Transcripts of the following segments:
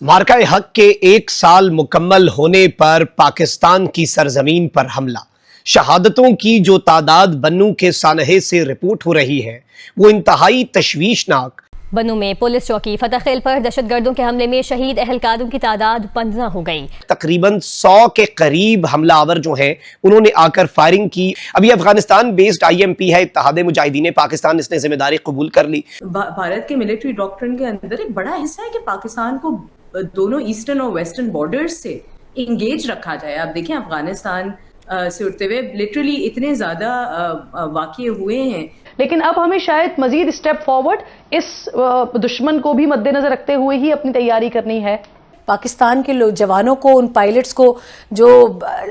मार्का हक के 1 साल मुकम्मल होने पर पाकिस्तान की सरजमीन पर हमला। शहादतों की जो तादाद बन्नू के सानहे से रिपोर्ट हो रही है वो इंतहाई तशवीशनाक। बन्नू में पुलिस चौकी फतहखेल पर दहशतगर्दों के हमले में शहीद अहलकारों की तादाद 15 हो गई। तकरीबन 100 के करीब हमलावर जो हैं उन्होंने आकर फायरिंग की। अभी अफगानिस्तान बेस्ड IMP है इत्तेहाद मुजाहिदीन पाकिस्तान, इसने जिम्मेदारी कबूल कर ली। भारत के मिलिट्री डॉक्ट्रिन के अंदर एक बड़ा हिस्सा है कि पाकिस्तान को दोनों ईस्टर्न और वेस्टर्न बॉर्डर्स से इंगेज रखा जाए। आप देखें अफगानिस्तान से उठते हुए लिटरली इतने ज्यादा वाक़ये हुए हैं, लेकिन अब हमें शायद मजीद स्टेप फॉरवर्ड इस दुश्मन को भी मद्देनजर रखते हुए ही अपनी तैयारी करनी है। पाकिस्तान के जवानों को, उन पायलट्स को जो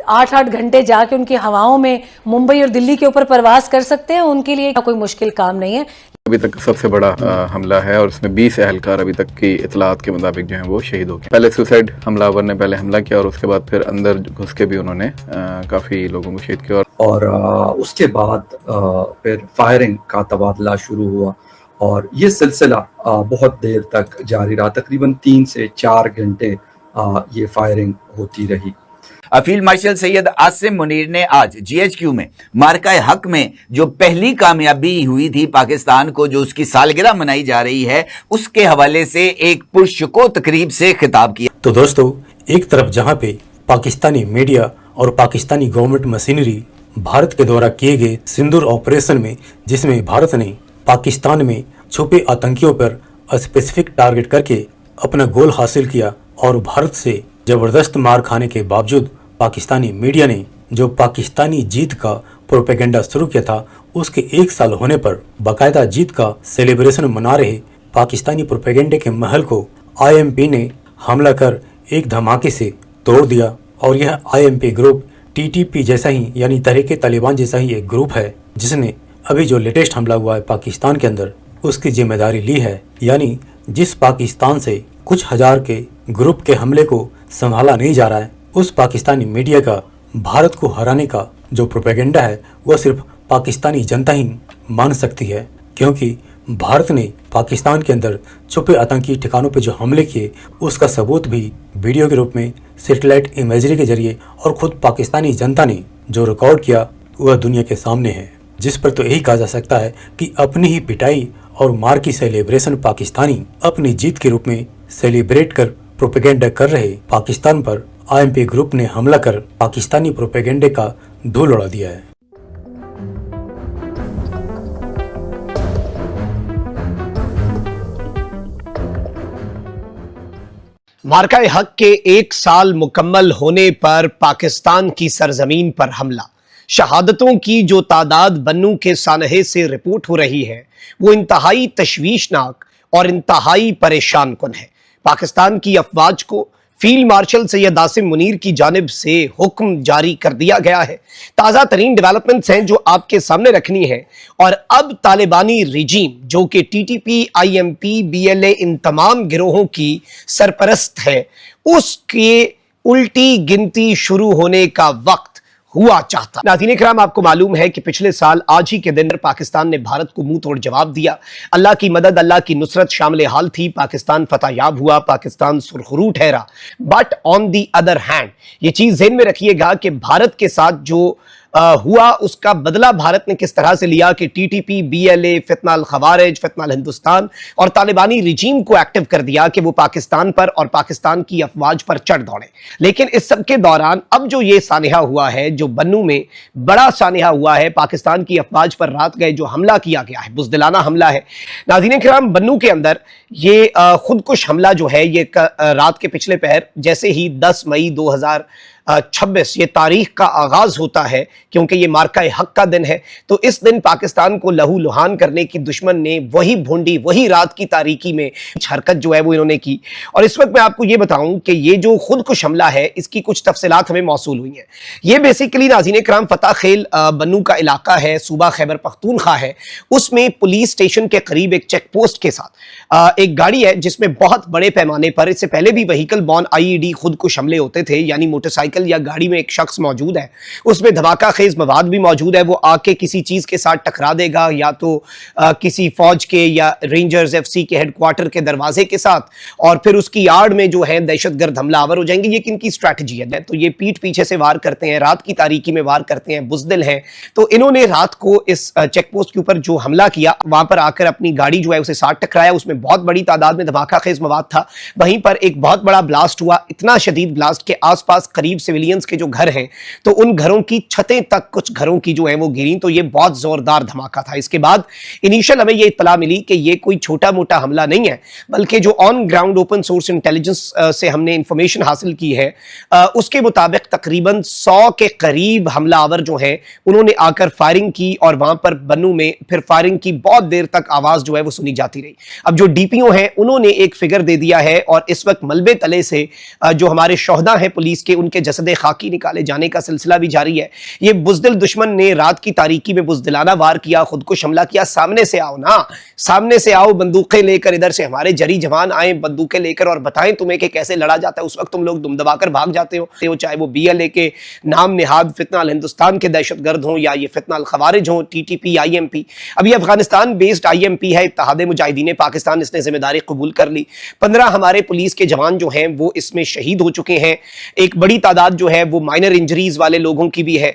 8-8 घंटे जाके उनकी हवाओं में मुंबई और दिल्ली के ऊपर परवास कर सकते हैं, उनके लिए कोई मुश्किल काम नहीं है। अभी तक सबसे बड़ा हमला है और उसमें 20 एहलकार अभी तक की इतलात के मुताबिक जो है वो शहीद हो गए। पहले सुसाइड हमलावर ने पहले हमला किया और उसके बाद फिर अंदर घुस के भी उन्होंने काफी लोगों को शहीद किया और उसके बाद फिर फायरिंग का तबादला शुरू हुआ और ये सिलसिला बहुत देर तक जारी रहा। तकरीबन 3 से 4 घंटे ये फायरिंग होती रही। फील्ड मार्शल सैयद आसिम मुनीर ने आज GHQ में मार्का हक में जो पहली कामयाबी हुई थी पाकिस्तान को, जो उसकी सालगिरह मनाई जा रही है, उसके हवाले से एक पुरशको तकरीब से खिताब किया। तो दोस्तों, एक तरफ जहां पे पाकिस्तानी मीडिया और पाकिस्तानी गवर्नमेंट मशीनरी भारत के द्वारा किए गए सिंदूर ऑपरेशन में, जिसमें भारत ने पाकिस्तान में छुपे आतंकियों पर स्पेसिफिक टारगेट करके अपना गोल हासिल किया और भारत से जबरदस्त मार खाने के बावजूद पाकिस्तानी मीडिया ने जो पाकिस्तानी जीत का प्रोपेगेंडा शुरू किया था, उसके 1 साल होने पर बाकायदा जीत का सेलिब्रेशन मना रहे पाकिस्तानी प्रोपेगेंडे के महल को IMP ने हमला कर एक धमाके से तोड़ दिया। और यह IMP ग्रुप TTP जैसा ही, यानी तहरीक तालिबान जैसा ही एक ग्रुप है, जिसने अभी जो लेटेस्ट हमला हुआ है पाकिस्तान के अंदर, उसकी जिम्मेदारी ली है। यानी जिस पाकिस्तान से कुछ हजार के ग्रुप के हमले को संभाला नहीं जा रहा है, उस पाकिस्तानी मीडिया का भारत को हराने का जो प्रोपेगेंडा है वह सिर्फ पाकिस्तानी जनता ही मान सकती है, क्योंकि भारत ने पाकिस्तान के अंदर छुपे आतंकी ठिकानों पर जो हमले किए उसका सबूत भी वीडियो के रूप में सैटेलाइट इमेजरी के जरिए और खुद पाकिस्तानी जनता ने जो रिकॉर्ड किया वह दुनिया के सामने है। जिस पर तो यही कहा जा सकता है कि अपनी ही पिटाई और मार की सेलिब्रेशन पाकिस्तानी अपनी जीत के रूप में सेलिब्रेट कर प्रोपेगेंडा कर रहे पाकिस्तान पर IMP ग्रुप ने हमला कर पाकिस्तानी प्रोपेगेंडे का धूल उड़ा दिया है। मार्का हक के 1 साल मुकम्मल होने पर पाकिस्तान की सरजमीन पर हमला। शहादतों की जो तादाद बन्नू के सानहे से रिपोर्ट हो रही है वो इंतहाई तशवीशनाक और इंतहाई परेशान कुन है। पाकिस्तान की अफवाज को फील्ड मार्शल सैयद आसिम मुनीर की जानिब से हुक्म जारी कर दिया गया है। ताज़ा तरीन डेवलपमेंट्स हैं जो आपके सामने रखनी है। और अब तालिबानी रिजीम जो कि TTP, IMP, BLA इन तमाम गिरोहों की सरपरस्त है, उसके उल्टी गिनती शुरू होने का वक्त हुआ चाहता। नाज़रीन किराम, आपको मालूम है कि पिछले साल आज ही के दिन पाकिस्तान ने भारत को मुंह तोड़ जवाब दिया। अल्लाह की मदद, अल्लाह की नुसरत शामिल हाल थी। पाकिस्तान फतहयाब हुआ, पाकिस्तान सुरखरू ठहरा। But on the other hand ये चीज ज़हन में रखिएगा कि भारत के साथ जो हुआ उसका बदला भारत ने किस तरह से लिया कि TTP, BLA, फितना अल खवारिज, फितना अल हिंदुस्तान और तालिबानी रिजीम को एक्टिव कर दिया कि वो पाकिस्तान पर और पाकिस्तान की अफवाज पर चढ़ दौड़े। लेकिन इस सब के दौरान अब जो ये सानिहा हुआ है, जो बन्नू में बड़ा सानिहा हुआ है, पाकिस्तान की अफवाज पर रात गए जो हमला किया गया है, बुज़दिलाना हमला है। नाज़रीन किराम, बन्नू के अंदर ये खुदकुश हमला जो है ये रात के पिछले पहर जैसे ही 10 मई 2026 ये तारीख का आगाज होता है, क्योंकि ये मार्का हक का दिन है, तो इस दिन पाकिस्तान को लहू लुहान करने की दुश्मन ने वही भूंडी, वही रात की तारीकी में हरकत जो है वो इन्होंने की। और इस वक्त मैं आपको ये बताऊं कि ये जो खुदकुश हमला है इसकी कुछ तफसीलात हमें मौसूल हुई हैं। ये बेसिकली नाज़रीन किराम फतहखेल बन्नू का इलाका है, सूबा खैबर पख्तूनख्वा है। उसमें पुलिस स्टेशन के करीब एक चेक पोस्ट के साथ एक गाड़ी है जिसमें बहुत बड़े पैमाने पर, इससे पहले भी व्हीकल बॉर्न IED खुदकुश हमले होते थे, यानी मोटरसाइकिल मोटरसाइकिल या गाड़ी में एक शख्स मौजूद है, उसमें धमाका खेज मवाद भी मौजूद है, वो आके किसी चीज के साथ टकरा देगा, या तो किसी फौज के या रेंजर्स FC के हेडक्वार्टर के दरवाजे के साथ, और फिर उसकी आड़ में जो है दहशतगर्द हमलावर हो जाएंगे। ये किनकी स्ट्रैटेजी है? तो ये पीठ पीछे से वार करते हैं, रात की तारीकी में वार करते हैं, बुजदिल हैं। तो इन्होंने रात को इस चेक पोस्ट के ऊपर जो हमला किया, वहां पर आकर अपनी गाड़ी जो है उसे साथ टकराया, उसमें बहुत बड़ी तादाद में धमाका खेज मवाद था। वहीं पर एक बहुत बड़ा ब्लास्ट हुआ, इतना शदीद ब्लास्ट के आसपास करीब सिविलियंस के जो घर हैं, तो उन घरों की छतें तक कुछ घरों की जो है वो गिरी। तो ये बहुत जोरदार धमाका था। इसके बाद इनिशियल हमें ये इत्तला मिली कि ये कोई छोटा मोटा हमला नहीं है, बल्कि जो on ground open source intelligence से हमने इंफॉर्मेशन हासिल की है, उसके मुताबिक तकरीबन 100 के करीब हमलावर जो है उन्होंने आकर फायरिंग की, और वहां पर बन्नू में फिर फायरिंग की बहुत देर तक आवाज जो है वो सुनी जाती रही। अब जो DPO हैं उन्होंने एक फिगर दे दिया है, और इस वक्त मलबे तले से जो हमारे शोहदा हैं पुलिस के, उनके जसदे खाकी निकाले जाने का सिलसिला भी जारी है। ये बुजदिल दुश्मन ने रात की तारीकी में बुजदिलाना वार किया, खुदकुश हमला किया। सामने से आओ ना, सामने से आओ बंदूकें लेकर, इधर से हमारे जरी जवान आए बंदूकें लेकर और बताएं तुम्हें कि कैसे लड़ा जाता है। उस वक्त तुम लोग दुम दबाकर भाग जाते हो, चाहे वो BLA के नाम निहाद फितना अल हिंदुस्तान के दहशतगर्द हों, या ये फितना अल खवारिज हों, TTP IMP। अब ये अफगानिस्तान बेस्ड IMP है, इत्तेहाद मुजाहिदीन पाकिस्तान, इसने जिम्मेदारी कबूल कर ली। 15 हमारे पुलिस के जवान जो हैं वो इसमें शहीद हो चुके हैं। एक बड़ी तादाद जो है वो माइनर इंजरीज वाले लोगों की भी है।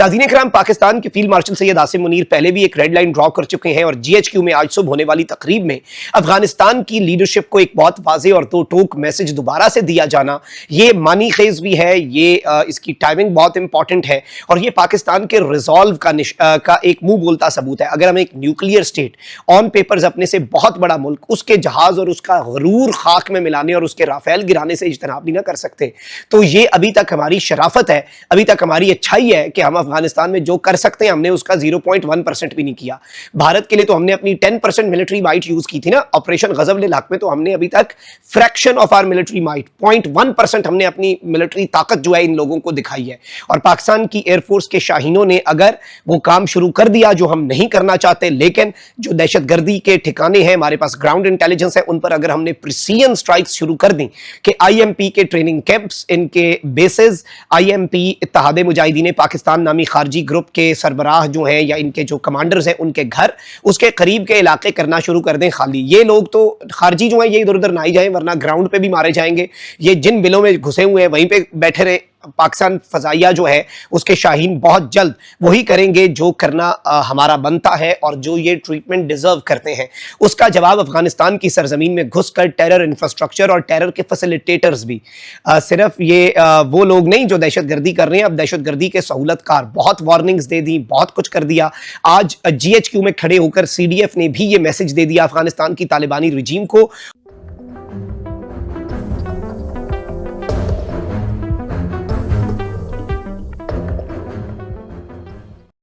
नाज़रीन इकराम, पाकिस्तान के फील्ड मार्शल सैयद आसिम मुनीर पहले भी एक रेड लाइन ड्रॉ कर चुके हैं, और GHQ में आज सुबह होने वाली तकरीब में अफगानिस्तान की लीडरशिप को एक बहुत वाज़ेह और दो टोक मैसेज दोबारा से दिया जाना, ये मानी खेज भी है, ये इसकी टाइमिंग बहुत इंपॉर्टेंट है, और ये पाकिस्तान के रिजॉल्व का एक मुंह बोलता सबूत है। अगर हम एक न्यूक्लियर स्टेट ऑन पेपर्स अपने से बहुत बड़ा मुल्क, उसके जहाज और उसका गरूर खाक में मिलाने और उसके राफेल गिराने से इज्तनाब नहीं ना कर सकते, तो ये अभी तक हमारी शराफत है, अभी तक हमारी अच्छाई है कि हम अफगानिस्तान में जो कर सकते हैं हमने उसका 0.1% भी नहीं किया। भारत के लिए तो हमने अपनी 10% मिलिट्री माइट यूज की थी ना ऑपरेशन गजब-ए-हक में, तो हमने अभी तक fraction of our military might 0.1% हमने अपनी मिलिट्री ताकत जो है इन लोगों को दिखाई है। और पाकिस्तान की एयरफोर्स के शाहीनों ने अगर वो काम शुरू कर दिया जो हम नहीं करना चाहते, लेकिन जो दहशतगर्दी के ठिकाने हैं, हमारे पास ग्राउंड इंटेलिजेंस है, उन पर अगर हमने प्रिसीजन स्ट्राइक्स शुरू कर दी कि IMP के ट्रेनिंग कैंप्स, इनके बेसेस, IMP इत्तेहाद मुजाहिदीन पाकिस्तान नामी खारजी ग्रुप के सरबराह जो हैं या इनके जो कमांडर्स हैं उनके घर, उसके करीब के इलाके करना शुरू कर दें खाली। ये लोग तो खारजी जो हैं ये इधर उधर ना ही जाएं, वरना ग्राउंड पे भी मारे जाएंगे। ये जिन बिलों में घुसे हुए हैं वहीं पे बैठे रहे। पाकिस्तान फजाइया जो है उसके शाहीन बहुत जल्द वही करेंगे जो करना हमारा बनता है, और जो ये ट्रीटमेंट डिजर्व करते हैं उसका जवाब अफगानिस्तान की सरजमीन में घुसकर टेरर इंफ्रास्ट्रक्चर और टेरर के फैसिलिटेटर्स भी, सिर्फ ये वो लोग नहीं जो दहशतगर्दी कर रहे हैं, अब दहशतगर्दी के सहूलतकार, बहुत वार्निंग्स दे दी, बहुत कुछ कर दिया। आज GHQ में खड़े होकर CDF ने भी ये मैसेज दे दिया अफगानिस्तान की तालिबानी रजीम को